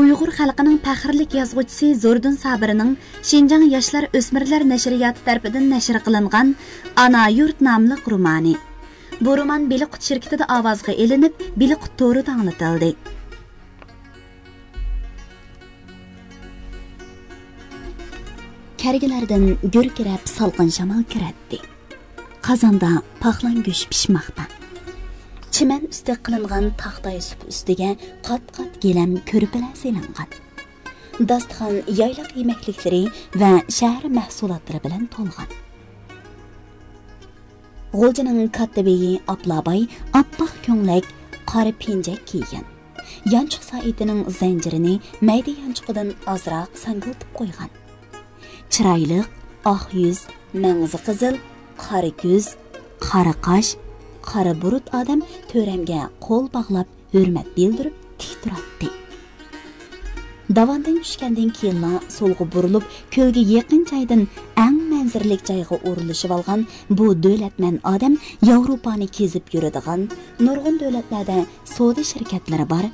Uyg'ur xalqining faxrlik yozuvchisi Zordun Sabirning Şinjan yoshlar o'smirlar nashriyoti tarafidan nashr qilingan Ana yurt nomli romani. Bu roman Beliqut shirkatida ovozga elinib, Beliqut to'rida anglatildi. Kargilardan gurkirab salqin shamol kiratdi. Qozonda paxlan go'sh pishmoqda. Çimen üstü qilingan taxtay sup üstiga qat-qat gilam ko'rpalar selingan. Dasturxon yaylaq yemekliklari va shahar mahsulotlari bilan to'lgan. G'o'janing kattabeyi Aplabay oppoq ko'nglak qora pinjak kiygan. Yanchiq soatining zanjirini mayda yanchiqidan ozroq sangiltib qo'ygan. Chiroyli, oq yuz, mangzi qizil, qora ko'z, qora qosh, qara burut odam to'ramga qo'l bog'lab hurmat bildirib tik turadi. Davandan tushgandan keyin so'lga burilib, ko'lga yaqin joydan eng manziralik joyga o'rinlashib olgan bu davlatman odam Yevropani kezib yuradigan, nurg'un davlatlarda savdo shirkatlari bor,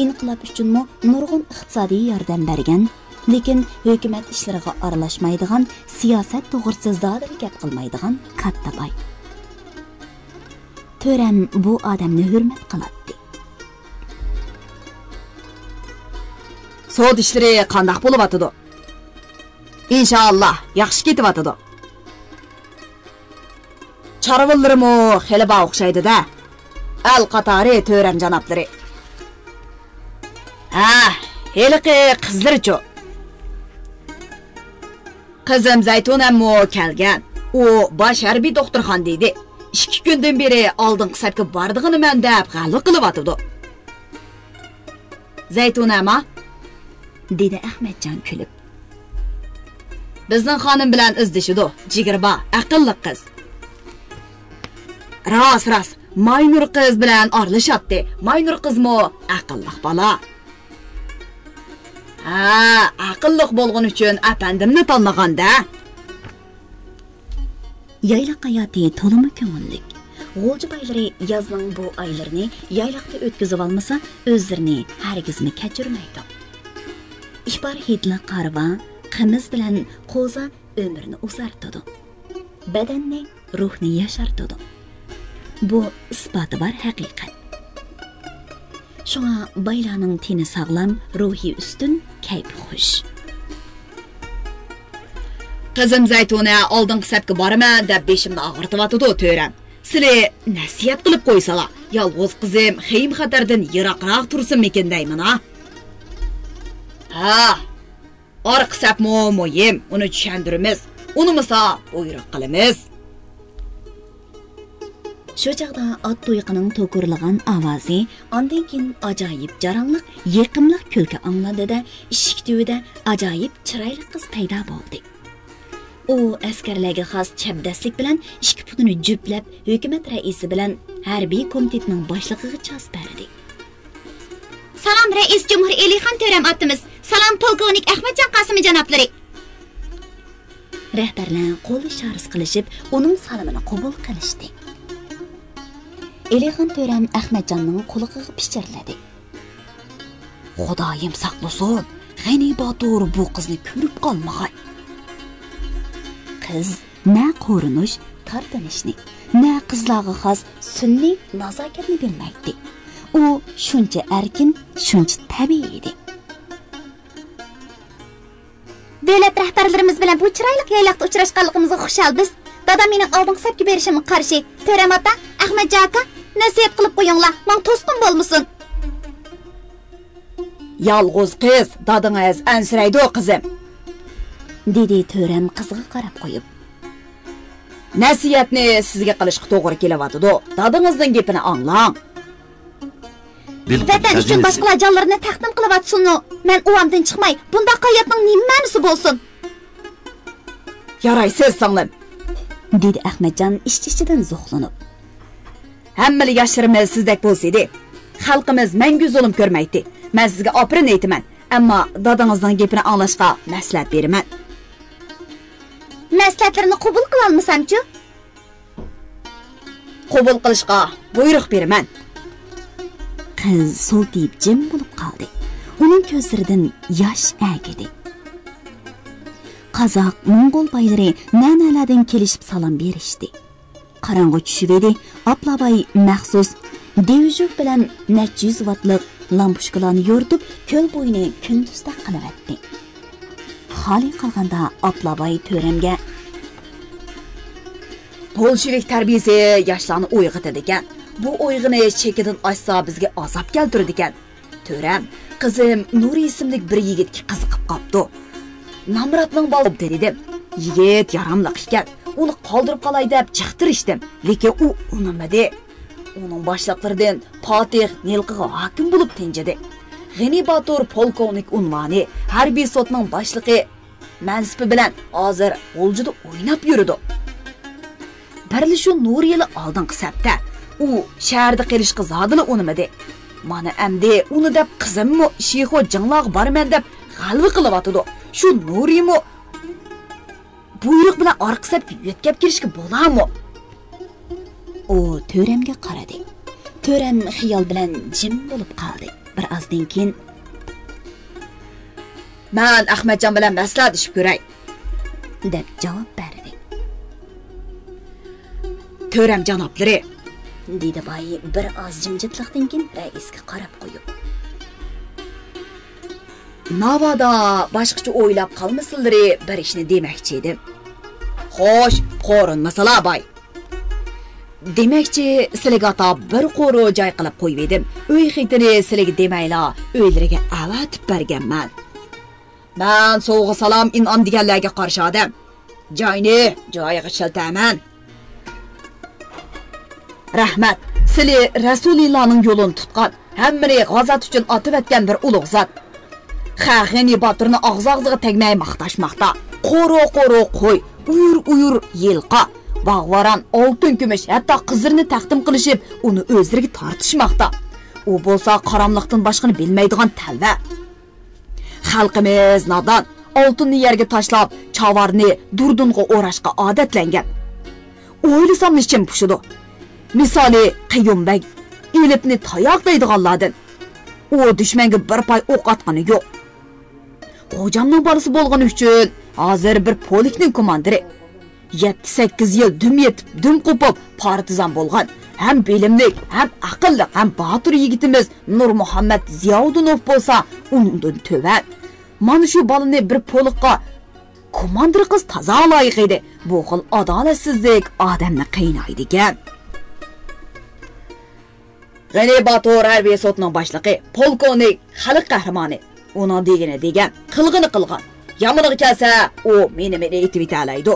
inqilob uchunmi nurg'un iqtisodiy yordam bergan, lekin hukumat ishlariga aralashmaydigan, siyosat to'g'risida zodir gap qilmaydigan katta boy. Tören bu odamni hurmat qiladi. Savdo ishlari qanday bo'lib atadi? Inshaalloh, yaxshi ketib atadi. Chorvalarimo xeli ba o'xshaydi-da. Al qatori tören janoblari. Heliqi qizlar-chi. Qizim Zaytunammo kelgan. U bosh harbiy doktorxon deydi. 2 kundan beri oldingi safga bordig'ini men deb g'alva qilib atadi. Zaytunama dedi Ahmadjon kulib. Bizning xonim bilan izdishidi, jigirba, aqlli qiz. Ras, Maynur qiz bilan orlishatdi. Maynur qizmo aqlli bola. Aqlli bo'lg'in uchun apandimni tanlaganda. Yaylaq hayoti to'limi ko'ngillik. G'o'ja baylari yozning bu oylarini yaylaqda o'tkazib olmasa, o'zlarini hargizmi kechirmaydi. Ishbar hidli qarva, qimiz bilan qo'za umrni uzartadi. Badanni, ruhni yashartadi. Bu isboti bor haqiqat. Shunga baylarning teni sog'lom, ruhi ustun, kayfi xush. Qizim Zaytuna oldingi safga boraman deb beshimni og'irtib atadi to'ram. Sizlar nasihat qilib qo'ysala, yolg'iz qizim xeyim xatardan yiroqroq tursin mekin deyman ha. Orqa saf muhim, uni tushundiramiz. Unimisa buyruq qilamiz. Shu chaqda ot to'yqining to'kurlagan ovozi, ondan keyin ajoyib jarangliq, yiqimliq kulki angladida, eshik tubida ajoyib chiroyli qiz paydo bo'ldi. U askarlarga xos chabdaslik bilan 2 putini juplab, hukumat raisi bilan harbiy komitetning boshlig'iga chos berdi. Salom rais Jumhur Elixon to'ram otimiz. Salom polkovnik Ahmadjon Qosimi janoblari. Rahbarlar qo'l ishorat qilishib, uning salomini qabul qilishdi. Elixon to'ram Ahmadjonning qo'liga pichirladi. Xudoyim saqlasin, G'ani Botur bu qizni ko'rib qolmag'ay. Qiz na qo'rinish, tortinishni, na qizlarga xos sunniy nazokatni bilmaydi. U shuncha erkin, shuncha tabiiy edi. Davlat rahbarlarimiz bilan bu chiroyli yaylaqda uchrashganligimizga xushal biz. Dadam mening oldingi safga berishimga qarshi. To'ram ota, Ahmadjon aka, nasihat qilib qo'yinglar, men to'stim bo'lmasin. Yolg'iz qiz, dadingiz ansiraydi qizim. dedi to'ram qizga qarab qo'yib. Nasihatni sizga qilishga to'g'ri kelyapti-do. Dadingizning gapini anglang. Vatan uchun boshqalar jonlarini taqdim qilyapsizmi? Men uvamdan chiqmay, bunda hayotning nima ma'nosi bo'lsin? Yaraysiz singlim, dedi Ahmadjon ish-ichidan zo'xlanib. Hammali yashirimiz sizdek bo'lsa-edi, xalqimiz mangu zulm ko'rmaydi. Men sizga oprin aytaman, ammo dadangizning gapini anglashga maslahat beraman. Maslahatlarni qabul qila olmasam-chi? Qabul qilishga buyruq beraman. Qiz so'ltib jim bo'lib qoldi. uning ko'zlaridan yosh agidi. Qozoq, Mo'ng'ol boylari nanalardan kelishib salom berishdi. Qarong'i tushib edi, Aplabay maxsus devjuk bilan necha yuz vatliq lampushkalarni yoritib, ko'l bo'yini kunduzda qilyapti. Xoli qilganda Aplabay To'ramga Bolshevik tarbiyasi yoshlarni uyg'otadi ekan. Bu uyg'ini chekidan oshsa bizga azob keltirdi ekan. To'ram, qizim Nuri ismli bir yigitga qiziqib qopti. Namratning bola dedim. Yigit yaramliq ekan. Uni qoldirib qolay deb chiqtirishdim, lekin u unamadi. Uning boshliqlaridan Fatih Nilqiga hokim bo'lib tinjidi. G'ani Batur polkovnik unvoni, harbiy sotning boshlig'i mansibi bilan hozir G'oljida o'ynab yurdi. Barli shu Nuriyli oldingi sapda u shaharda qilishga zodili unamadi. Mana endi uni deb qizimmi Sheyxo jinglog borman deb g'alva qilyotdi. Shu Nuriymi buyruq bilan orqa sapga yetkab kirishga bo'ladimi? U To'ramga qaradi. To'ram xiyol bilan jim bo'lib qoldi. Bir ozdan keyin "Men Ahmadjon bilan maslahatlashib ko'ray" deb javob berdi. "To'ram janoblari", dedi boy bir oz jimjitlikdan keyin raisga qarab qo'yib. "Navoda boshqacha o'ylab qolmasinlari bir ishni demoqchi edim." "Xo'sh, qo'rin masala boy. Demakchi, sizlarga atab bir qo'ro joy qilib qo'yib edim. Uy xitini sizlarga demayla, uylariga avatib berganman. Men so'g'i salom inom deganlarga qarshi odam. Joyni joyiga shiltaman. Rahmat, sizlar Rasulullohning yo'lini tutgan, hammani g'azat uchun otib o'tgan bir ulug' zot. Xag'ini Baturni og'zog'iga tegmay maqtashmoqda. Qo'ro qo'y, uyur yilqa. Bağvaran oltin kumush, hatto qizirni taqdim qilishib, uni o'zlariga tortishmoqda. U bo'lsa qaramliqdan boshqani bilmaydigan talva. Xalqimiz nodon, oltinni yerga tashlab, chavarni durdunga o'rashga odatlangan. O'ylasam nechim pushidi. Misoli Qayyumbek elitni tayoq deydiganlardan. U dushmanga bir pay o'q atgani yo'q. Xo'jamning bolasi bo'lgani uchun hozir bir polikning komandiri. 7-8 yil dum qo'pib partizan bo'lgan. Ham bilimlik, ham aqlli, ham botir yigitimiz Nur Muhammad Ziyoudinov bo'lsa, undan tövan. Mana shu balani bir poliqqa komandir qiz toza loyiq edi. Bu xil adolatsizlik odamni qiynaydi ekan. G'ani Batur harbiy sotning boshlig'i, polkovnik, xalq qahramoni. Uni degan, qilg'ini qilgan. Yomoniga kelsa, u meni aytib aytaydi.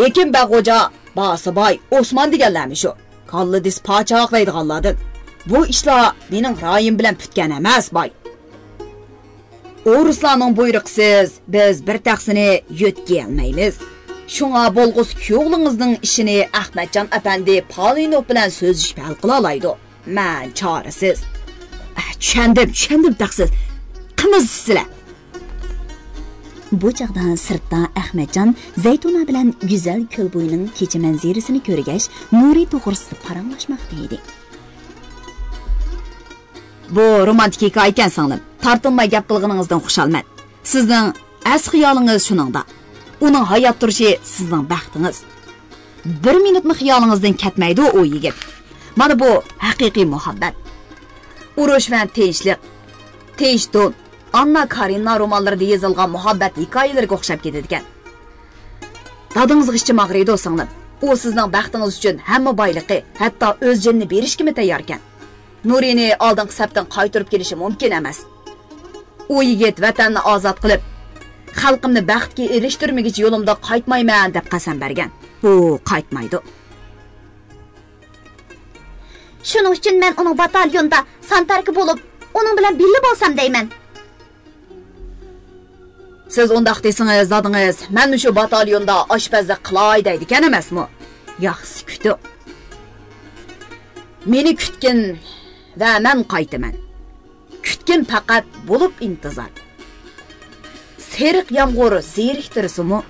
Hekim Bag'oja, Basiboy, Osmon deganlarmi shu? Qalli dis pochoq deydiganlardan. Bu ishlar mening ra'yim bilan bitgan emas, boy. O'ruslarning buyruqsiz biz bir taqsini yetkiy olmaymiz. Shunga bo'lg'us kuyovlingizning ishini Ahmadjon apandi Polinov bilan so'zlashib hal qila oladi. Men chorasiz. Tushundim taqsiz. Qimizsizlar. Bu chaqdan sirtda Ahmadjon Zaytuna bilan go'zal ko'l bo'yining kecha manzarasini ko'rgach, Nuri to'g'risida paranglashmoqda edi. Bu romantik hikoya ekan singlim. Tartinmay gap qilganingizdan xushalman. Sizning as xiyolingiz shuningda. Uning hayot turishi sizning baxtingiz. 1 minutmi xiyolingizdan ketmaydi u yigit. Mana bu haqiqiy muhabbat. Urush va tinchlik. Tinchlik Anna Karenina romanlarida yozilgan muhabbat hikoyalariga o'xshab ketadi ekan. Dadingizga ichim og'riydi singlim. U sizning baxtingiz uchun hamma boyliqi, hatto o'z jinni berishga tayyor ekan. Nurini oldingi sapdan qaytarib kelishi mumkin emas. U yigit vatanni ozod qilib, xalqimni baxtga erishtirmagich yo'limda qaytmayman deb qasam bergan. U qaytmaydi. Shuning uchun men uning batalyonda santarki bo'lib, uning bilan birga bo'lsam deyman. Siz undaq desangiz, dadingiz, men shu batalyonda oshpazlik qilay deydigan emasmi? Yaxshi kutdi. Meni kutgin va men qaytaman. Kutgin faqat bo'lib intizor. Seriq yomg'ir zeriktirsimi?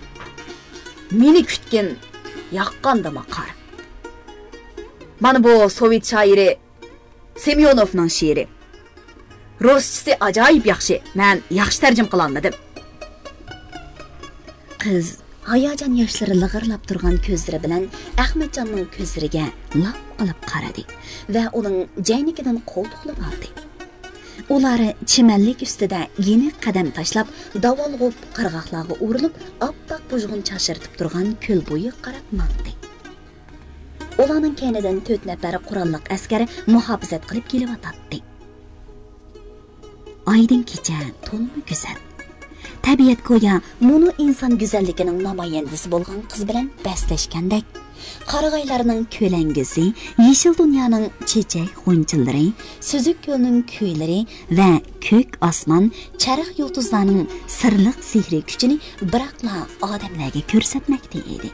Meni kutgin yaqqandimi qar. Mana bu Sovet shoiri Semyonovning she'ri. Ruschisi ajoyib yaxshi. Men yaxshi tarjim qila olmadim. Qiz hayajon yoshlari lig'irlab turgan ko'zlari bilan Ahmadjonning ko'zlariga laq qilib qaradi va uning jaynikidan qo'ltiqlab oldi. Ular chimanlik ustida yeni qadam tashlab, davolg'ub qirg'oqlarga urilib, oppoq bujg'un chashirtib turgan ko'l bo'yi qarab mandi. Ularning kenidan 4 nafar qurolliq askari muhofizat qilib kelyotdi. Aydın kecha to'lmi go'zal. Tabiat go'yo muni inson go'zalligining namoyandasi bo'lgan qiz bilan baslashgandek. Qarag'aylarning ko'langusi, yeshil dunyoning chechak g'unchillari, suzuk ko'lning kuylari va ko'k osmon, charaq yulduzlarning sirliq sehri kuchini biroqla odamlarga ko'rsatmoqda edi.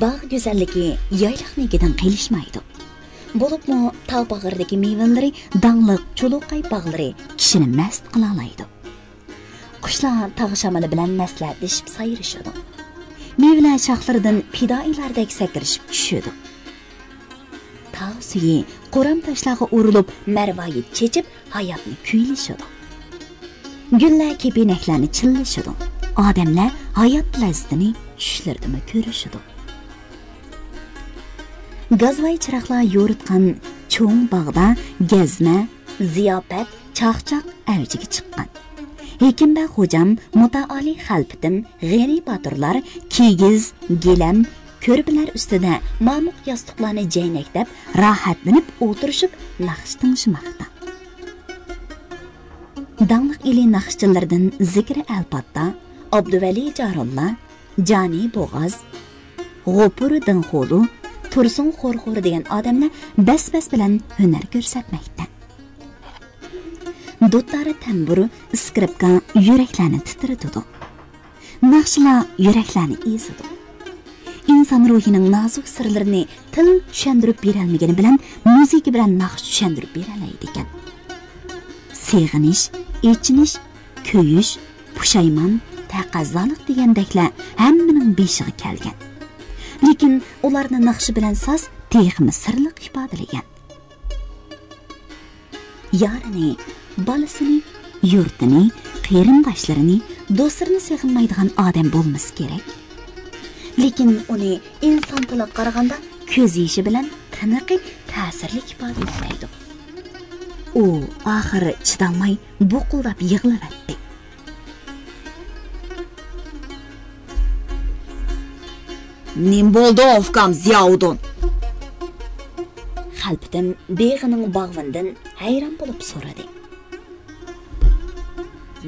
Bog' go'zalligi yayliqnikidan qilishmaydi. Bo'libmi tog' bag'ridagi mevalari, dangliq chuluqay bog'lari kishini mast qila oladi. Qushlar tog' shamoli bilan maslahatlashib sayrishadi. Mevalar shoxlaridan fidoilardek sakrishib tushadi. Tog' suyi qo'ram toshlarga urilib, marvoyit chechib, hayotni kuylashadi. Gullar kepenaklarni chillashadi. Odamlar hayot lazzatini tushlardimi ko'rishadi. Gazvay chiroqlar yo'ritgan cho'ng bog'da gazma, ziyofat, chaqchaq avjiga chiqqan. Hekimba xo'jam, mutaoli xalpitim, g'ani botirlar kigiz, gilam, ko'rpalar ustida mamuq yostiqlarni jaynaktab, rohatlanib o'tirishib naqsh tingishmoqda. Dangliq ili naqshchilardan Zikri Alpatta, Abduvali Jarolla, Jani Bo'g'az, G'opur Dinxo'lu, Tursun Xo'rxo'r degan odamlar bas-bas bilan hunar ko'rsatmoqda. Do'ttari tamburi, skripka yuraklarni titratadi. Naqshlar yuraklarni ezadi. Inson ruhining nozik sirlarini til tushuntirib bera olmagani bilan muzika bilan naqsh tushuntirib bera oladi ekan. Seg'inish, echinish, ko'yish, pushaymon, taqazzolik degandeklar hammaning beshiga kelgan. Lekin ularni naqshi bilan so'z texmi sirliq ifodalagan. Yarini, bolasini, yurtini, qarindoshlarini, do'stlarini seg'inmaydigan odam bo'lmasa kerak. Lekin uni inson tili qaraganda ko'z yoshi bilan tiniqi ta'sirli ifodalaydi. U oxiri chidolmay buqildab yig'layapti. Nim bo'ldi ofkam Ziyaudun? Xalpitim beg'ining bog'vindan hayron bo'lib so'radi.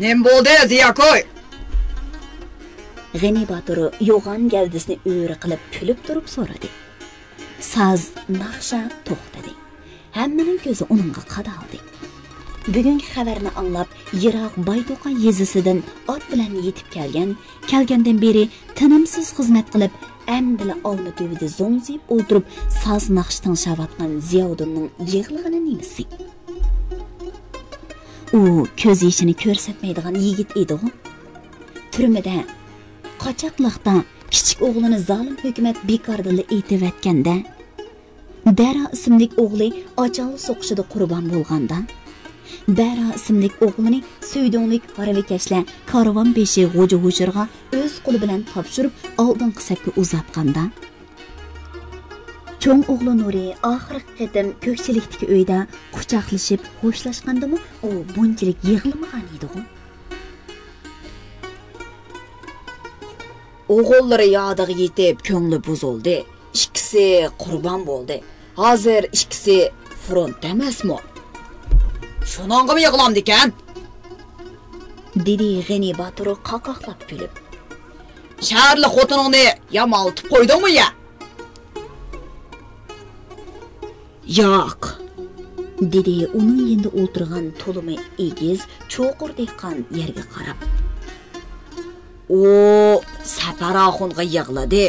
Nim bo'ldi Ziyakoy? G'ani Botur yo'g'on gavdasini o'ri qilib kulib turib so'radi. Saz naqsha to'xtadi. Hammaning ko'zi uningga qadaldi. Bugungi xabarni anglab, yiroq Baytoqa yezisidan ot bilan yetib kelgandan beri tinimsiz xizmat qilib, amdila olma tuvida zo'ngzib o'tirib, saz naqsh tingshayotgan Ziyaudunning yig'lig'ini nimasi? U ko'z yeshini ko'rsatmaydigan yigit edi-ku. Turmada qochoqliqda kichik o'g'lini zolim hukumat bekordili aytib-aytganda, Dara ismli o'g'li ochal so'qishida qurbon bo'lganda, Dara ismli o'g'lini suydonlik harakatlar karvon beshi g'o'ja g'o'shirga o'z qo'li bilan topshirib oldingi safga uzatganda, cho'ng o'g'li Nuri oxirgi qatim ko'kchilikdagi uyda quchoqlashib xo'shlashgandimi, u bunchalik yig'lamagan edi-ku. O'g'illari yodiga yetib ko'ngli buzildi. Ikkisi qurbon bo'ldi. Hozir ikkisi frontda emasmi? Shuningga yig'lamdi ekan. Dedi G'ani Botur qaqoqlab kulib. Sharli xotiningni yamaltib qo'ydingmi ya? Yo'q. Dedi uning endi o'tirgan to'limi egiz, cho'qur dehqon yerga qarab. O Saparaxunga yig'ladi.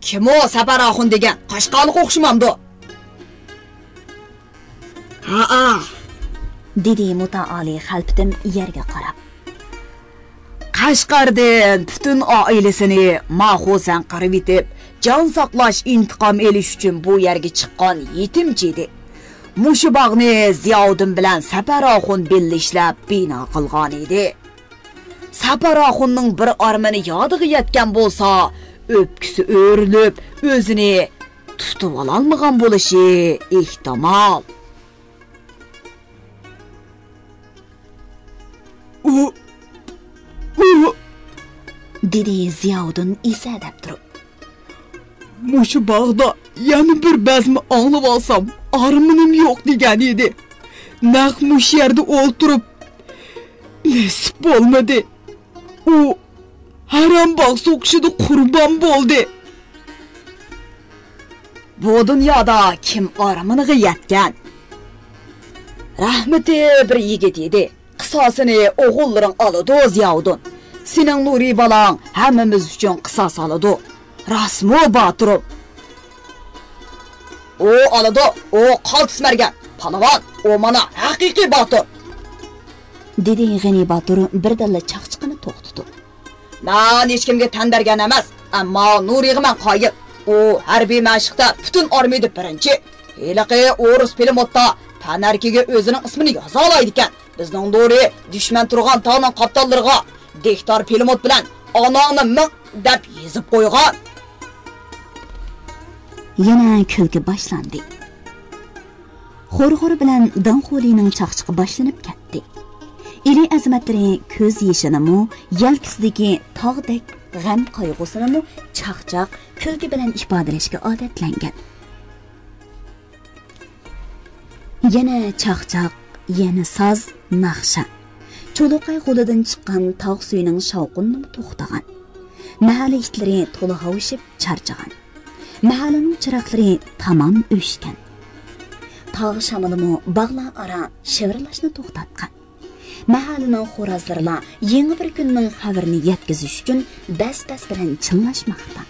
Kim o Saparaxun degan? Qashqarlik o'xshamamdi. Ha, dedi mutaoli xalpitim yerga qarab. Qashqardan butun oilasini maxusan qarib etib, can saqlash intiqom elish uchun bu yerga chiqqan yetimchi edi. Mushu bog'ni Ziyoddin bilan Safaroxun bellishlab bino qilgan edi. Safaroxunning bir armani yodiga yetgan bo'lsa, o'pkisi o'rilib, o'zini tutib ololmagan bo'lishi ehtimol. dedi Ziyoddin esadab turib. Mushu bog'da yana bir bazmi anglab olsam, armonim yo'q degan edi. Naq mush yerda o'ltirib nasib bo'lmadi. U haram bog' so'qishida qurbon bo'ldi. Bu dunyoda kim armoniga yetgan? Rahmati bir yigit edi. Qisosini o'g'illaring oladi Ziyoddin. Sening nuri balang hammamiz uchun qisos oladi. Rasmo Boturov. O oladi, o qaltismargan. Palvon, o mana haqiqiy Botur. dedi G'ani Botur birdalla chaqchiqini to'xtatib. Men hech kimga tandargan emas, ammo nuriga men qoyil. U harbiy mashqda butun armiyada birinchi. Heliqi o'rus pilotda tanarkiga o'zining ismini yoza oladi ekan. Bizning nuri dushman turgan tog'ning qoptonlariga Dektor pilot bilan onangni miq deb yezib qo'ygan. Yana kulki boshlandi. Xo'rxo'r bilan Danxolining chaqchiqi boshlanib ketdi. Ili azmatlari ko'z yeshinimi, yelkisidagi tog'dek g'am qayg'usini chaqchaq kulki bilan ifodalashga odatlangan. Yana chaqchaq, yana soz, naqsha. Cho'loqay qo'lidan chiqqan tog' suyining shovqinini to'xtagan. Mahalla itlari to'la havishib charchagan. Mahallaning chiroqlari tamom o'chgan. Tog' shamolimi bog'lar ara shivirlashni to'xtatgan. Mahallaning xo'rozlari yangi bir kunning xabarini yetkazish uchun bas-bas bilan chillashmoqda.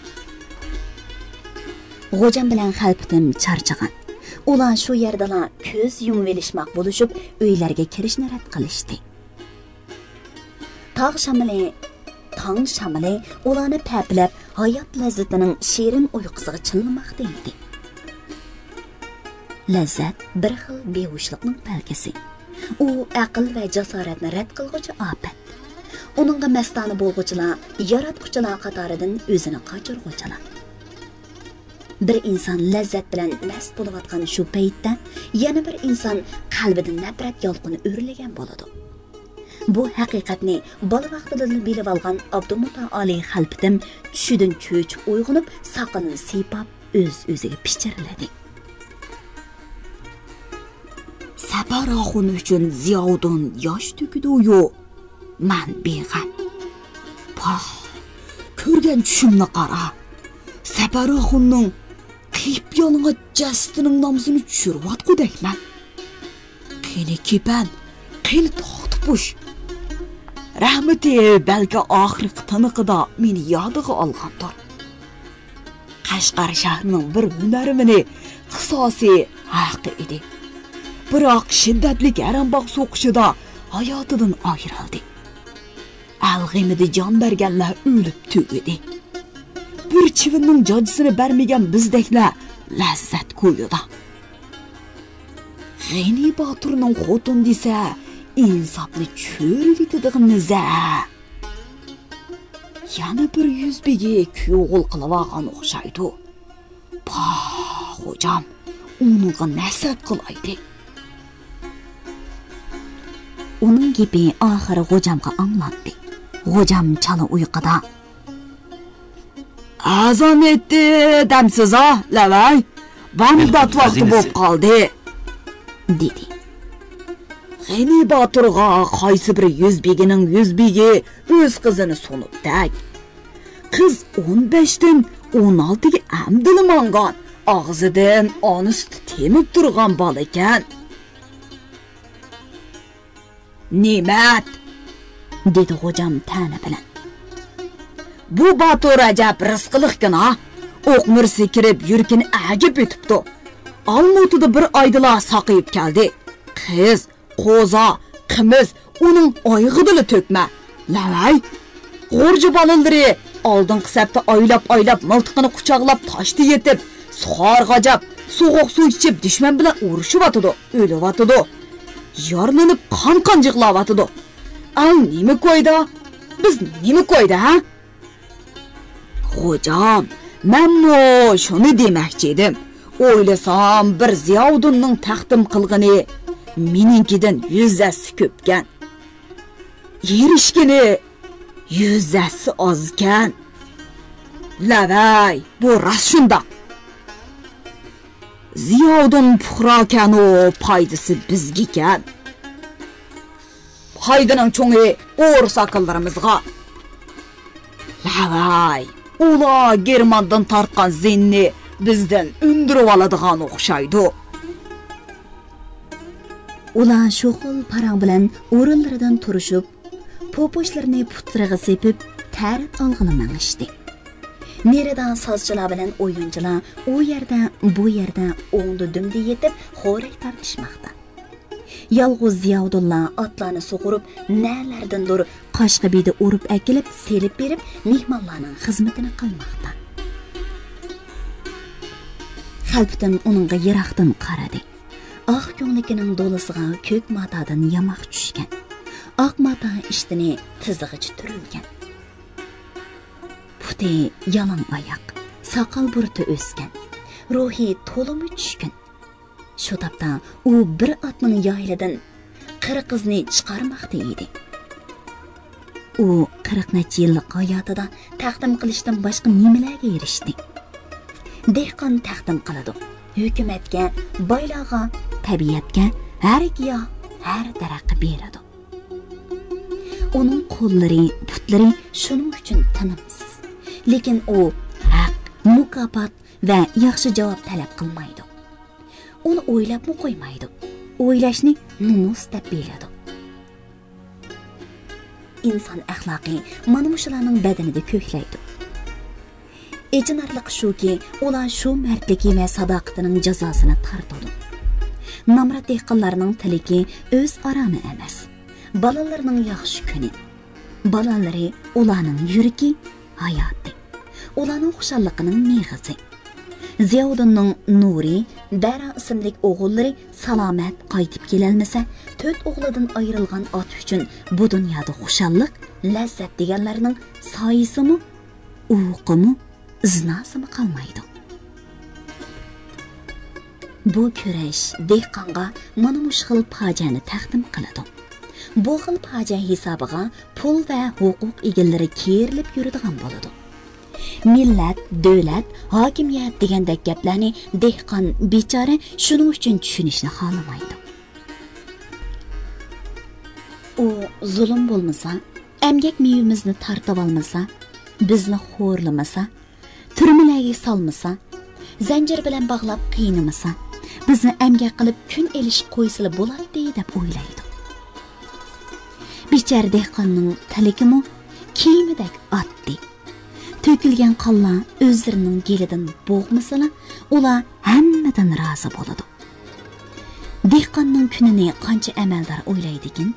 G'ojam bilan xalpitim charchagan. Ular shu yerdalar ko'z yumib olishmoq bo'lishib, uylarga kirishni rad qilishdi. Tog' shamoli ularni paplab, hayot lazzatining shirin uyqusiga chillamoqda edi. Lazzat bir xil behushlikning belgisi. U aql va jasoratni rad qilguvchi ofat. Uningga mastona bo'lg'uchilar, yaratquchilar qatoridan o'zini qochirg'uchilar. Bir inson lazzat bilan mast bo'layotgan shu paytda yana bir inson qalbida nafrat yolqini o'rlagan bo'ladi. Bu haqiqatni bola vaqtida bilib olgan Abdumutoli xalpitim tushidan cho'chib uyg'onib, soqolini siypab o'z-o'ziga pichirladi. Safaroxun uchun Ziyoddin yosh to'kdi-yu, men beg'am. Poh, ko'rgan tushimni qara. Safaroxunning qiyib yolg'on jasadining nomsini tushirib-atqudakman. Qani kepan, qani to'xtib Rahmati balki oxirgi tiniqida meni yodiga olgandir. Qashqar shahrining bir hunarimini qisosi haqi edi. Biroq shiddatli arambaq so'qishida hayotidan ayrildi. Alg'imida jon berganlar o'lib tug'di. Bir chivinning jojisini bermagan bizdeklar lazzat qo'ydi. G'ani Boturning xotin desa, insofni cho'rib etadiganmiz-a. Yana bir yuzbegi kuyovul qilib olgan o'xshaydi. Xo'jam, uningga nasab qilaydi. Uning gapi oxiri G'ojamga anglandi. G'ojam chala uyquda. Azon etdi, damsiz-a, lavay. Bomdod vaqti bo'lib qoldi, dedi. G'ani Boturga qaysi bir yuzbegining yuzbegi o'z qizini sunibdak. Qiz 15 dan 16 ga amdilmangan, og'zidan onusti temib turgan bola ekan. Ne'mat, dedi G'ojam ta'na bilan. Bu Botur ajab rizqiliqkina, o'qmirsi kirib yurkini agib etibdi. Olmutida bir oydila saqayib keldi. Qiz, qo'za, qimiz uning oyig'idili to'kma. Lavay, g'urji bolalari oldingi safda oylab miltiqini quchoqlab toshdi yetib, suxor g'ajab, so'g'uq suv ichib dushman bilan urushyotidi, o'lyotidi. Yorlanib qon yig'layotidi. Al nima qo'ydi? Biz nima qo'ydi, ha? Xo'jam, men shuni demoqchi edim. O'ylasam bir Ziyovuddinning taqdim qilg'ini meningkidan 100 ko'pkan. Yerishgini 100 ozgan. Lavay, bu rost shundoq. Ziyovuddin puhrokan o foydasi bizga ekan. Foydaning cho'ngi o'ris aqllarimizga. Lavay, ular Germandan tartgan zinni bizdan undirib oladigan o'xshaydi. Ular shu xil parang bilan o'rinlaridan turishib, po'poshlarini putlariga sepib, ta'rif olg'ini mangishdi. Neradan sozchilar bilan o'yinchilar u yerda bu yerda o'ngdi dumdi yetib xo'rak tortishmoqda. Yolg'iz Ziyovuddinlar otlarni sug'urib, nalardandir Qashqabiyda urib akilib, selib berib, mehmonlarning xizmatini qilmoqda. Xalpitim uningga yiroqdan qaradi. Oq ko'nglikining dolisiga ko'k matodan yamoq tushgan. Oq mato ishtini tizig'icha turilgan. Puti yalang oyoq, soqol burti o'sgan. Ruhi to'limi tushgan. Shu topda u bir otning yoylidan 40 qizni chiqarmoqda edi. U 40 necha yillik hayotida taqdim qilishdan boshqa nimalarga erishdi? Dehqon taqdim qiladi. Hukumatga, boylarga, tabiatga, har giyoh, har daraxtga beradi. Uning qo'llari, putlari shuning uchun tinimsiz. Lekin u haq, mukofot va yaxshi javob talab qilmaydi. Uni o'ylabmi qo'ymaydi. O'ylashni nomus deb biladi. Inson axloqi mana shularning badanida ko'klaydi. Echinarliq shuki, ular shu mardligi va sadoqatining jazosini tortadi. Namrat dehqonlarning tiliki o'z arami emas. Balalarning yaxshi kuni. Balalari ularning yuragi, hayoti. Ularning xushalligining meg'izi. Ziyovuddinning Nuri, Dara ismli o'g'illari salomat qaytib kelolmasa, 4 o'g'lidan ayrilgan ot uchun bu dunyoda xushallik, lazzat deganlarning soyisimi, uqimi, iznasimi qolmaydi. Bu kurash dehqonga mana shu xil fojiani taqdim qiladi. Bu xil fojia hisobiga pul va huquq egalari kerilib yuradigan bo'ladi. Millat, davlat, hokimiyat degandek gaplarni dehqon bechora shuning uchun tushunishni xohlamaydi. U zulm bo'lmasa, emgak mevimizni tortib olmasa, bizni xo'rlamasa, turmalarga solmasa, zanjir bilan bog'lab qiynamasa, bizni emgak qilib kun elishib qo'ysila bo'ladi deb o'ylaydi. Bechora dehqonning tiligimi kiyimidek oddiy. Tökülgen qonlar o'zlarining gelidan bo'g'masala, ular hammadan rozi bo'ladi. Dehqonning kunini qancha amaldor o'ylaydikin,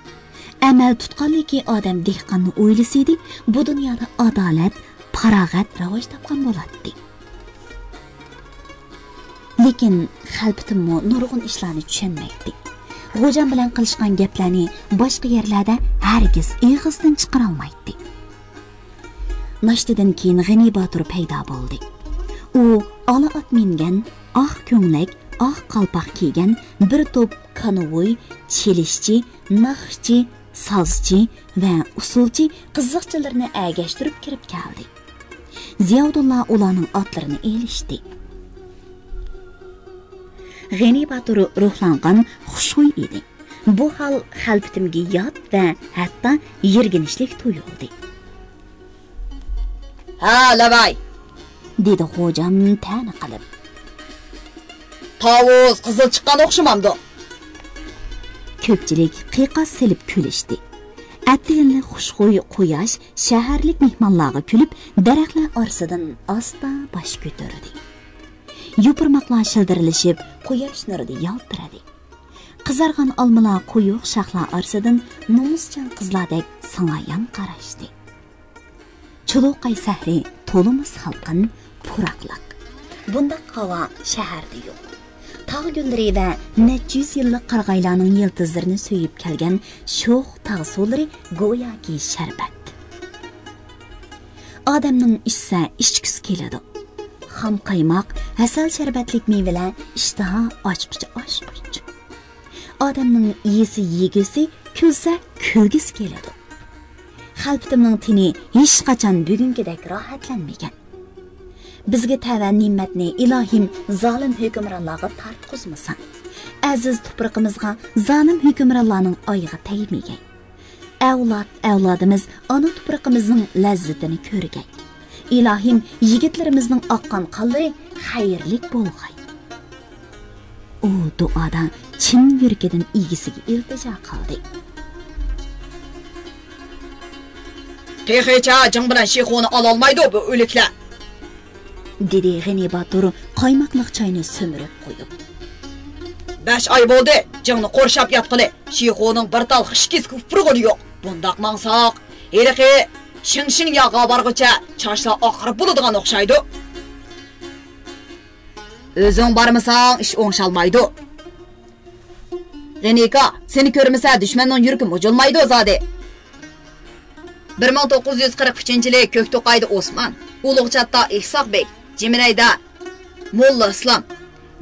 amal tutqanligi odam dehqonni o'ylasaydi, bu dunyoda adolat, farog'at rivoj topgan bo'ladi. Lekin xalpitimmo nurg'un ishlarni tushunmaydi. Xo'jam bilan qilishgan gaplarni boshqa yerlarda hargiz ig'izdan chiqara olmaydi. Nashtidan keyin G'ani Botur paydo bo'ldi. U ola ot mingan, oq ko'nglak, oq qalpoq kiygan bir to'p kanovoy, chelishchi, naqshchi, sozchi va usulchi qiziqchilarni agashtirib kirib keldi. Ziyovuddinlar ularning otlarini elishdi. G'ani Botur ruhlangan, xushxuy edi. Bu hol xalpitimga yot va hatto yirginishlik tuyuldi. Ha, lavay, dedi xo'jam ta'na qilib. Tovus qizil chiqqan o'xshamamdi. Ko'pchilik qiyoqas silib kulishdi. Atiyinli xushxuy quyosh shaharlik mehmonlarga kulib, daraxtlar orasidan asta bosh ko'tardi. Yupurmoqlar shildirilishib, quyosh nurida yaltiradi. Qizargan olmalar quyuq shoxlar orasidan nomuschan qizlardek sangoyan qarashdi. Chuluqay sahri to'limiz salqin, puraqliq. Bundaq havo shaharda yo'q. Tağ gülleri ve neçə yüz yıllık qarğaylarının yıldızlarını söyüp kelgen şox tağ suları goya ki şerbet. Adamның içsə içkisi keledi. Xam qaymaq, hasal şerbetlik meyveler iştaha açmışça. Adamның yesi yegisi, külsə külgisi keledi. Qalbimning tini hech qachon bugünkidek rahatlanmagan. Bizga təvən nimetni ilahim zalim hükümranlarga tartqızmasan. Aziz tuprağımızga zalim hükümranlarning oyig'i tegmagay. Avlodimiz ana tuprağımızning lazzatini ko'rgay. İlahim yigitlarimizning oqqan qonlari xayrlik bo'lg'ay. U duoda chin yurgidan egisiga iltijo qildi. Texecha jing bilan shexoni ololmaydi bu o'liklar. Dedi G'ani Batur qaymoqliq choyni so'mirib qo'yib. 5 oy bo'ldi, jingni qo'rshab yotqili. Shexoning bir tal xishkis kufrig'i yo'q. Bundaq mangsoq, eriqi shing yog'a borguncha choshlar oqirib bo'ladigan o'xshaydi. O'zing bormasang ish o'ngshalmaydi. G'anika, seni ko'rmasa dushmanning yuragi mujilmaydi zodi. 1943-yili Ko'kto'qayda Osman, Ulug'chatda Ihsoqbek, Jiminayda Molla Islom,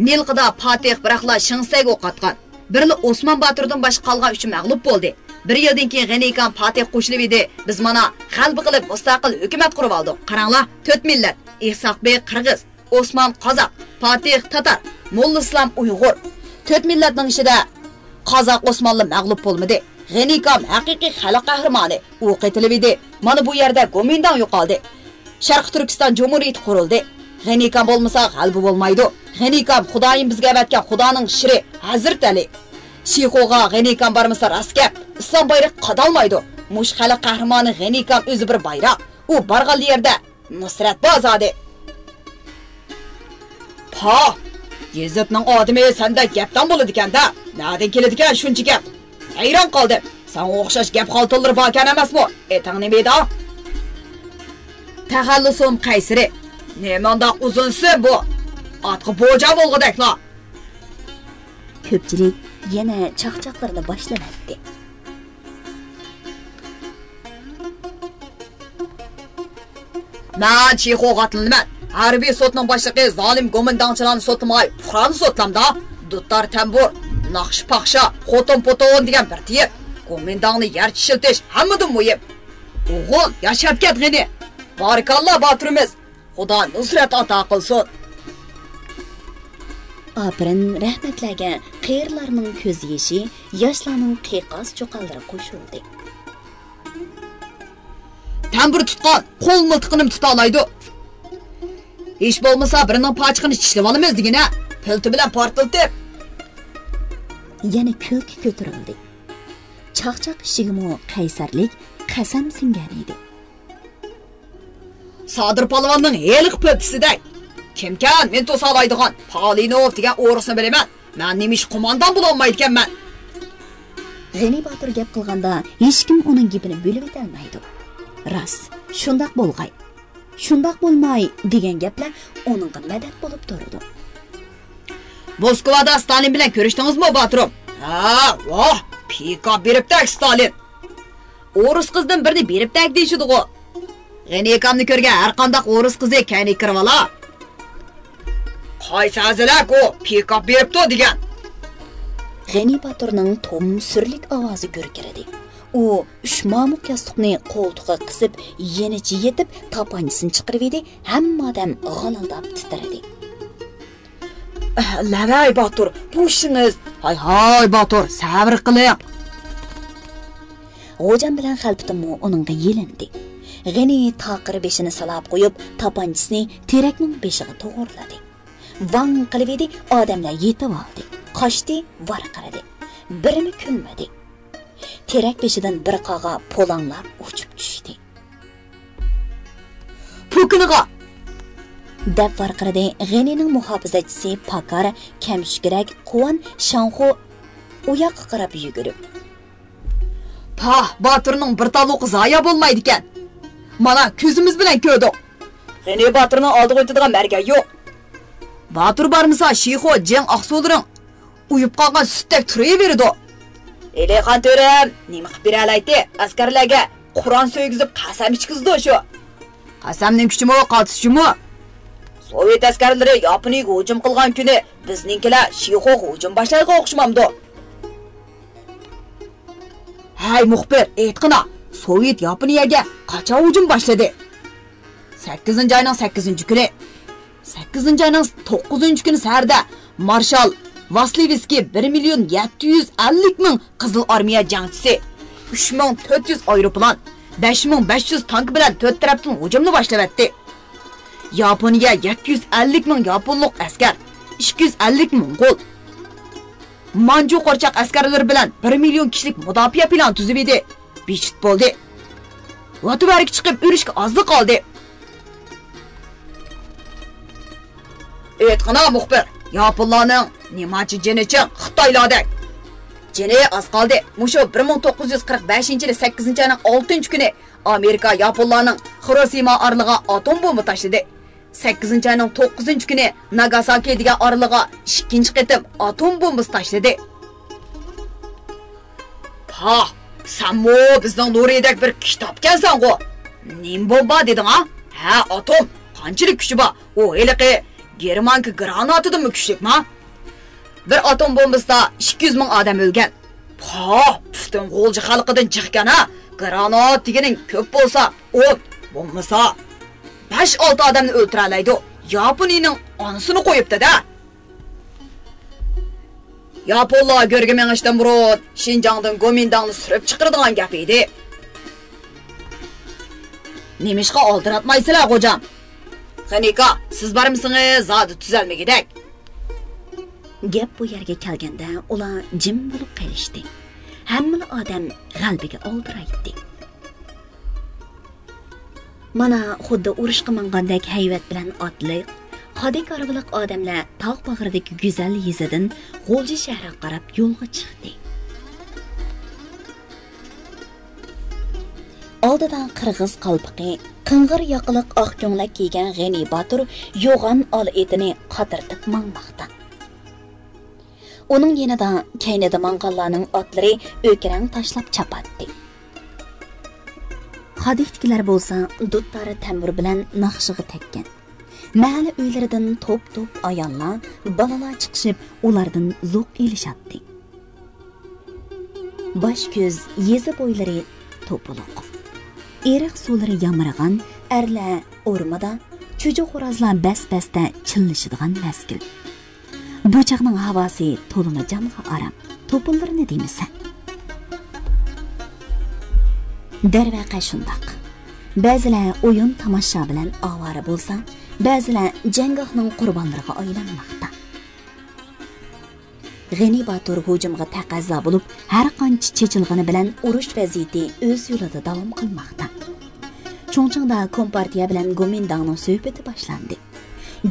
Nilqida Fatih biraqla Shingsayga o'qatgan. Birli Osman Baturdan boshqa qolgan uchun mag'lub bo'ldi. Bir yildan keyin G'anikan Fatih qo'shilib edi. Biz mana g'alba qilib mustaqil hukumat qurib oldik. Qaranglar, 4 millat: Ihsoqbek Qirg'iz, Osman Qozoq, Fatih Tatar, Molla Islom Uyg'ur. 4 millatning ichida Qozoq Osmonli mag'lub bo'lmadi. G'anikam haqiqiy xalq qahramoni. U qitilib edi. Mana bu yerda Gomindan yo'qoldi. Sharq Turkiston Jumhuriyati qurildi. G'anikam bo'lmasa g'alba bo'lmaydi. G'anikam Xudoyim bizga avatgan Xudoning shiri Hazrat Ali. Shixoga G'anikam bormasa raskab, islom bayroq qadalmaydi. Mush xalq qahramoni G'anikam o'zi bir bayroq. U borgan yerda nusrat bozadi. Ha, Yezidning odami senda gapdan bo'ladi ekanda. Nadan keladi ekan shuncha gap? Hayron qoldim. Sen o'xshash gap xaltolar borkan emasmi? Etang nimada? Taxallusum qaysiri. Nemandoq uzunsi bu? Atqi bo'ja bo'lg'idaklar. Ko'pchilik yana chaqchaqlarni boshlamoqda. Men Chixo'ga atlanman. Harbiy sotning boshlig'i zolim go'mindonchilarni sotmay, Qur'onni sotlamda. Duttar tambur, naqsh paxsha, xotin poton degan bir tiyib, go'mindonni yer chishiltish hammadan muhim. O'g'il, yashab ketg'ini. Barakalloh Baturimiz. Xudo nusrat ato qilsin. Apirin rahmatlarga qiyirlarning ko'z yeshi, yoshlarning qiqas cho'qallari qo'shildi. Tambur tutqan, qo'l miltiqini tuta olmaydi. Hech bo'lmasa birining pochiqini tishlab olamiz degina. Pilti bilan portiltib. Yana kulki ko'tarildi. Chaqchaq ishigimi qaysarlik qasam singan edi. Sodir polvonning heliq piltisida kimkan men to'salaydigan Polinov degan o'risni bilaman. Men nemish qo'mondan bo'la olmaydi ekanman. G'ani Batur gap qilganda hech kim uning gapini bo'lib o'tolmaydi. Rost, shundoq bo'lg'ay. Shundoq bo'lmay degan gaplar uningga madad bo'lib turdi. Moskvada Stalin bilan ko'rishdingizmi, Baturum? Ha, voh, pika beribdak Stalin. O'ris qizdan birini beribdak deyishidi-ku. G'anikamni ko'rgan har qanday o'ris qizi kayni kirib ola. Qaysi azilak-ku, pika beribdi degan. G'ani Baturning tom surlik ovozi gurkiradi. U uch mamuq yostiqni qo'ltiqqa qisib, yenichi yetib, tapanchasini chiqarib edi, hamma odam g'alaldab titradi. Lavay Batur, bu ishingiz. Hay Batur, sabr qiling. G'o'jam bilan xalpitimmo uningga yelindi. G'ani taqir beshini salab qo'yib, tapanchasini terakning beshiga to'g'riladi. Vang qilib edi, odamlar yetib oldi. Qochdi, varqiradi. Birimi kulmadi. Terak beshidan bir qaga polanlar uchib tushdi. Pukiniga deb varqiradi. G'anining muhofazachisi Pakar, Kamshkirak, Quvon, Shanxo uyoqqa qarab yugurib. Baturning bir taluq zoya bo'lmaydi ekan. Mana ko'zimiz bilan ko'rdik. G'ani Baturning oldiga o'tadigan marga yo'q. Batur barmisa Shixo Jeng Aqso'laring uyib qolgan sutdek turaverdi. Elexan to'ram, nima qilib beralaydi? Askarlarga Qur'on so'ygizib qasam ichkizdi shu. Qasamning kuchimi, qatishimi? Sovet askarlari Yaponiyaga hujum qilgan kuni bizninkilar Shixo hujum boshlaydigan o'xshamamdi. Hay muxbir, aytqina, Sovet Yaponiyaga qachon hujum boshladi? 8-oyning 8-kuni. 8-oyning 9-kuni sarda marshal Vasilevskiy 1.750.000 Qizil armiya jangchisi, 3.400 aeroplan, 5.500 tank bilan 4 tarafdan hujumni boshladi. Yaponiya 750.000 yaponlik askar, 250 Mongol, Manju qo'rchoq askarlar bilan 1 million kishilik mudofaa plan tuzib edi. Beshit bo'ldi. Vatuvarga chiqib urishga ozlik qoldi. Aytqana muxbir, Yaponlarning nimachi jinichi Xitoylarda. Jini az qoldi. Musho 1945-yil 8-oyning 6-kuni Amerika Yaponlarning Hiroshima orlig'iga atom bomba tashladi. 8-oyning 9-kuni Nagasaki degan orlig'iga ikkinchi qitim atom bombasi tashladi. Ha, sanmo bizning Nuriydek bir kitob kelsan-ku. Nim bomba deding ha? Ha, atom qanchalik kuchi bor? O eliqi Germanka granatidan kuchlikmi? Bir atom bombasida 200.000 odam o'lgan. Ha, butun G'o'lji xalqidan chiqqan ha. Granat deganing ko'p bo'lsa, o't bo'lmasa 5-6 odamni o'ltira oladi. Yaponiyaning onasini qo'yibdi-da. Yaponlar ko'rgimengishdan burun Xinjiangdan Gomindangni surib chiqiradigan gap edi. Nemishqa oldiratmaysizlar, xo'jam? Xanika, siz bormisiz? Zodi tuzalmagidak. Gap bu yerga kelganda ular jim bo'lib qolishdi. Hamma odam qalbiga oldiraydi. Mana xuddi urushqa mangandek hayvat bilan otliq, Xodek arabiliq odamlar tog' bag'ridagi go'zal yezidan G'o'lji shahriga qarab yo'lga chiqdi. Oldidan qirg'iz qalpiqi, qing'ir yoqiliq oq ko'nglak kiygan G'ani Batur yo'g'on ol etini qatirtib mangmoqda. Uning yanida kaynida mang'allarning otlari o'kirang tashlab chapatdi. Xodiklar bo'lsa duttari tamur bilan naqshiga tekkan. Mahalle uylaridan top-top ayollar, balalar chiqishib, ulardan zo'q elishadi. Bosh ko'z yezi bo'ylari to'puluq. Eriq suvlari yamiragan, erlar o'rmada, cho'ja xo'rozlar bas-basda chillishadigan mazgil. Bu chaqning havosi to'limi jonga aram. To'pullarni deymisan. Darvaqa shundoq. Ba'zilar o'yin tomosha bilan ovora bo'lsa, ba'zilar janggohning qurbonlariga aylanmoqda. G'ani Batur hujumga taqazzo bo'lib, har qancha chechilg'ini bilan urush vaziyati o'z yo'lida davom qilmoqda. Chongqingda Kompartiya bilan Gomindangning suhbati boshlandi.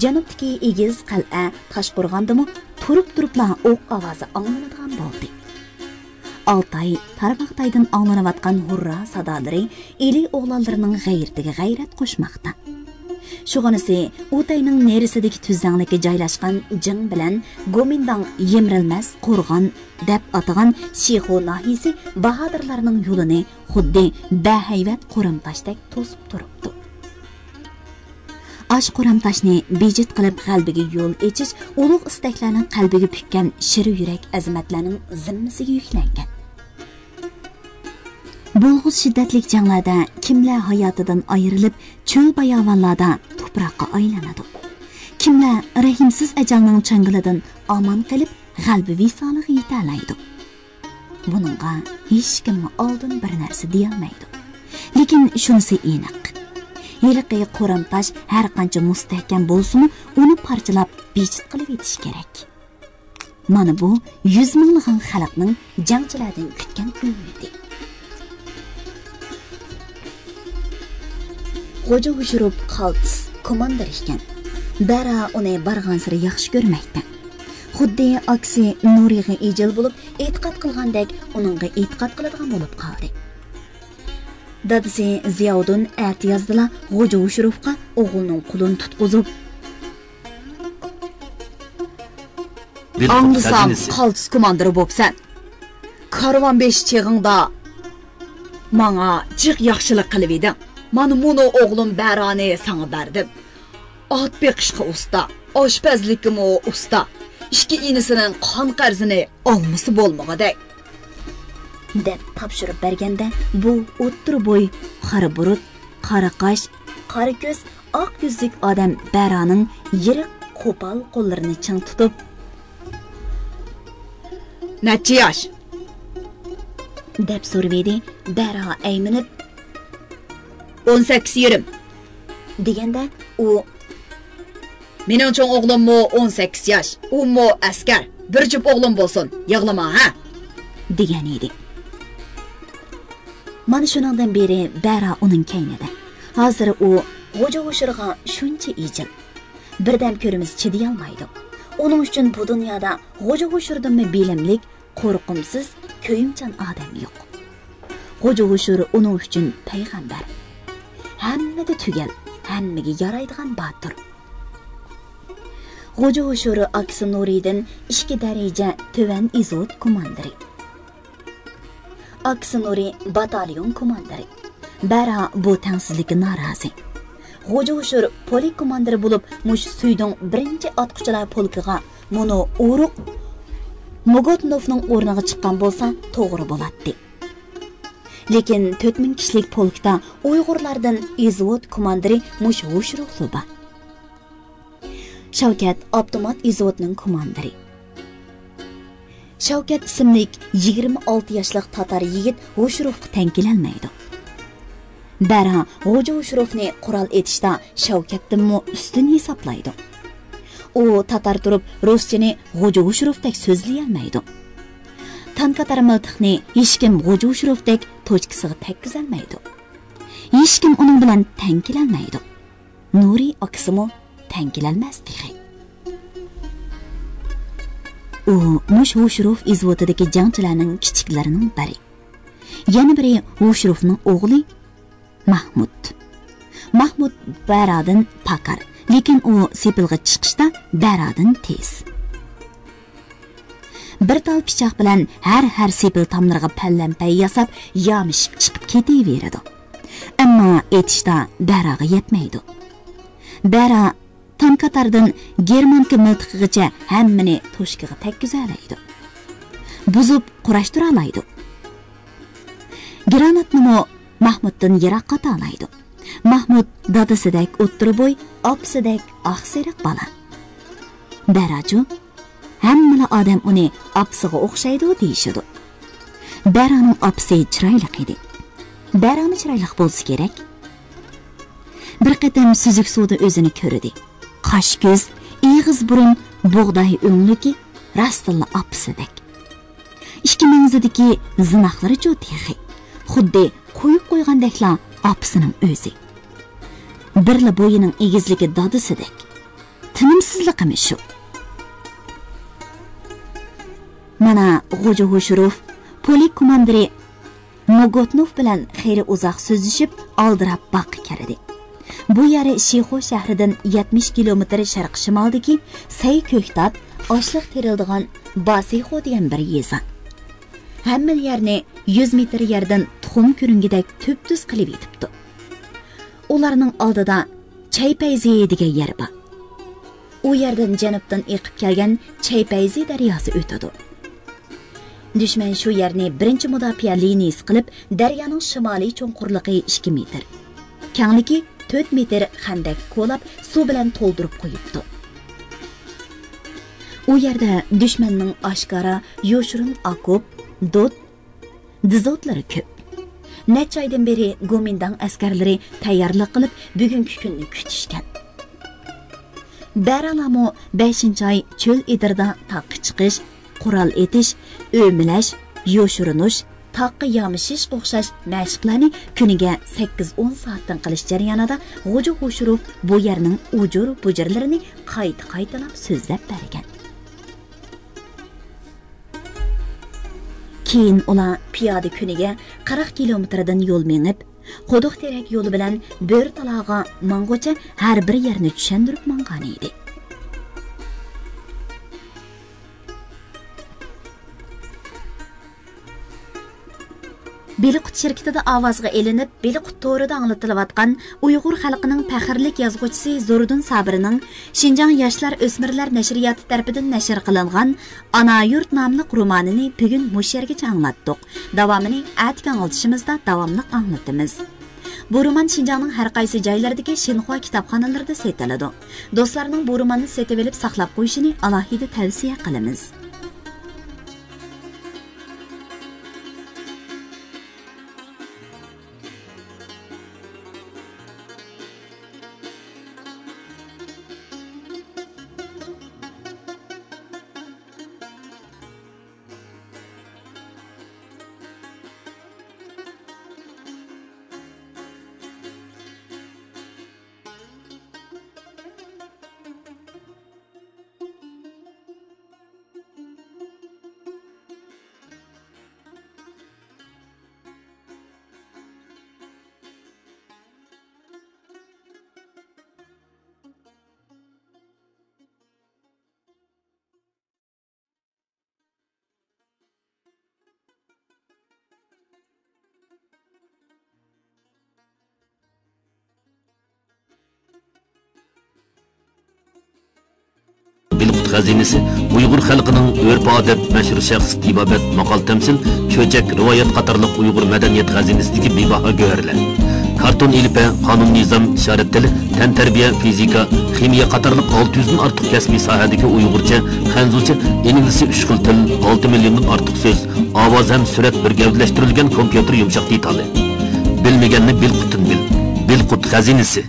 Janubdagi egiz qal'a Toshqo'rg'ondami turib-turibla o'q ovozi anglanadigan bo'ldi. Altay Tarvaqtaydan anglanayotgan hurra sadolari eli o'g'lonlarining g'ayratiga g'ayrat qo'shmoqda. Shug'onisi O'tayning nerisidagi tuzanglikka joylashgan jing bilan Gomindang yemrilmas qo'rg'on deb atagan Shixo nahiysi bahodirlarning yo'lini xuddi bahayvat qo'ramtashdek to'sib turibdi. Ash qo'ramtashni bejit qilib qalbiga yo'l echish ulug' istaklarning qalbiga pukkan shiri yurak azamatlarning zimmasiga yuklangan. Bo'lg'uz shiddatli janglarda kimlar hayotidan ayrilib, cho'l bayovonlarda to'proqqa aylanadi. Kimlar rahimsiz ajalning changilidan omon qilib, g'albi visoliga yeta oladi. Buningga hech kim oldin bir narsa deya olmaydi. Lekin shunisi aniq. Yiliqi qo'ramtash har qancha mustahkam bo'lsa, uni parchalab bejit qilib etish kerak. Mana bu 100 minglagan xalqning jangchilardan kutgan umidi. Xo'ja Hushrub Qalts komandir ekan. Dara uni barg'an sari yaxshi ko'rmaydi. Xuddi aksi Nuriga ejil bo'lib, e'tiqod qilgandek, uningga e'tiqod qiladigan bo'lib qoldi. Dadisi Ziyoddin atiyazdila Xo'ja O'shirovga o'g'lining qo'lini tutqizib, Anlasam qaltis komandiri bo'psan. Karvon 5 chig'ingda manga jiq yaxshilik qilib eding. Mana buni o'g'lim Barani sana berdim. Ot beqishga usta, oshpazlikimi usta. Ikki inisining qon qarzini olmasi bo'lmaganday. deb topshirib berganda, bu o'ttir bo'y, qora burut, qora qosh, qora ko'z, oq yuzlik odam Baraning yirik qo'pol qo'llarini ching tutib, "Necha yosh?" deb so'raydi. Bara ayminib 18 yerim. deganda u Mening uchun o'g'limmi 18 yosh. U mo askar. Bir jup o'g'lim bo'lsin. Yig'lama, ha? degan edi. Mana shundan beri Bara uning kaynida. Hozir u Xo'ja O'shirga shuncha ijil. Birdan ko'rimiz chidiy olmaydi. Uning uchun bu dunyoda Xo'ja O'shirdanmi bilimlik, qo'rqimsiz, ko'yimchan odam yo'q. Xo'ja O'shir uning uchun payg'ambar. Hammada tugal, hammaga yaraydigan botir. Xo'ja O'shir aksi Nuridan 2 daraja tuvan izot komandiri. Aksi Nuri batalyon komandiri. Bara bu tengsizlikka norozi. Xo'ja O'shir polik komandiri bo'lib, mush Suyding 1-otquchilar polkiga mono Uruq Mogotnovning o'rniga chiqqan bo'lsa, to'g'ri bo'ladi. Lekin 4000 kishilik polkda Uyg'urlardan izot komandiri mush O'shirov bor. Shavkat avtomat izotning komandiri. Shavkat ismli 26 yoshlik tatar yigit O'shirovga teng kelolmaydi. Bara Xo'ja O'shirovni qurol etishda Shavkatdan ustun hisoblaydi. U tatar turib ruschani Xo'ja O'shirovdek so'zlay olmaydi. Tankatar miltiqni hech kim Xo'ja O'shirovdek tochkasiga tekkizolmaydi. Hech kim uning bilan teng kelolmaydi. Nuri aksimi teng kelolmas deydi. U mush O'shirov izvotidagi jangchilarning kichiklarining biri. Yana biri O'shirovning o'g'li Mahmud. Mahmud Baradan pakar, lekin u sepilga chiqishda Baradan tez. Bir tal pichoq bilan har sepil tomlariga pallanpay yasab, yamishib chiqib ketaveradi. Ammo etishda Baraga yetmaydi. Bara tankatardan Germanka miltiqigacha hammani to'shkiga tekkizalaydi. Buzib qurashtirib olaydi. Granatni Mahmuddan yiroqqa talaydi. Mahmud dadasidek o'ttir bo'y, opsidek oqseriq bola. Baraju hamma odam uni opsiga o'xshaydi deyishadi. Baraning opsi chiroyli edi. Barani chiroyli bo'lsa kerak. Bir qatam suzuk suvda o'zini ko'rdi. Qosh ko'z, ig'iz burun, bug'doy o'ngligi rastilla opsidek. Ikki mingzidagi zinoqlari jo'tiyi. Xuddi qo'yib qo'ygandekla opsining o'zi. Birla bo'yining egizligi dodisidek. Tinimsizligimi shu. Mana Xo'ja O'shirov polik komandiri Mogotnov bilan xeyri uzoq so'zlashib, oldirab boqqa kirdi. Bu yeri Shixo shahridan 70 kilometr sharq-shimoldagi Say Ko'ktat oshliq terildigan Basixo degan bir yeza. Hamma yerni 100 metr yerdan tuxum ko'ringidek tüp-tüz qilib yetibdi. Ularning oldida Chaypayzi degan yer bor. U yerdan janubdan eqib kelgan Chaypayzi daryosi o'tadi. Dushman shu yerni birinchi mudofaa liniyasi qilib, daryoning shimoliy cho'nqurligi 2 metr, kengligi 4 metr xandak ko'lab, suv bilan to'ldirib qo'yibdi. U yerda dushmanning oshkora, yoshirin okop, dot, dizotlari ko'p. Necha oydan beri Gomindan askarlari tayyorlik qilib, bugungi kunni kutishgan. Baralamo 5-oy cho'l edirda taqqa chiqish, qurol etish, o'milash, yoshirinish, taqqa yomishish o'xshash mashqlarni kuniga 8-10 soatdan qilish jarayonida Xo'ja O'shirov bu yerning ujur-bujurlarini qayta-qaytalab so'zlab bergan. Keyin ular piyoda kuniga 40 kilometrdan yo'l menib, quduq terak yo'li bilan bo'ri talog'i mang'ucha har bir yerni tushundirib mangan edi. Beliqut şirketida ovozga elinib, Beliqut to'rida anglatilayotgan Uyg'ur xalqining faxrlik yozuvchisi Zordun Sabirning Şinjan yoshlar o'smirlar nashriyoti tarafidan nashr qilingan Ana yurt nomli romanini bugun mush yergacha anglatdik. Davomini atgan oltishimizda davomli anglatamiz. Bu roman Şinjanning har qaysi joylaridagi Shinhua kitobxonalarida sotiladi. Do'stlarning bu romanni setib olib saqlab qo'yishini alohida tavsiya qilamiz. Beliqut xazinasi Uyg'ur xalqining urf-odat, mashhur shaxs tibobat, maqol tamsil, cho'chak, rivoyat qatorliq Uyg'ur madaniyat xazinasidagi bebaho go'rlar. Karton ilpa, qonun nizom, ishorat tili, tan tarbiya, fizika, ximiya qatorliq 600 dan ortiq kasbiy sohadagi Uyg'urcha, xanzucha, ingliz 3 xil til, 6 milliondan ortiq so'z, ovoz ham surat bir gavdalashtirilgan kompyuter yumshoq detali. Bilmaganni Beliqutdan bil. Beliqut xazinasi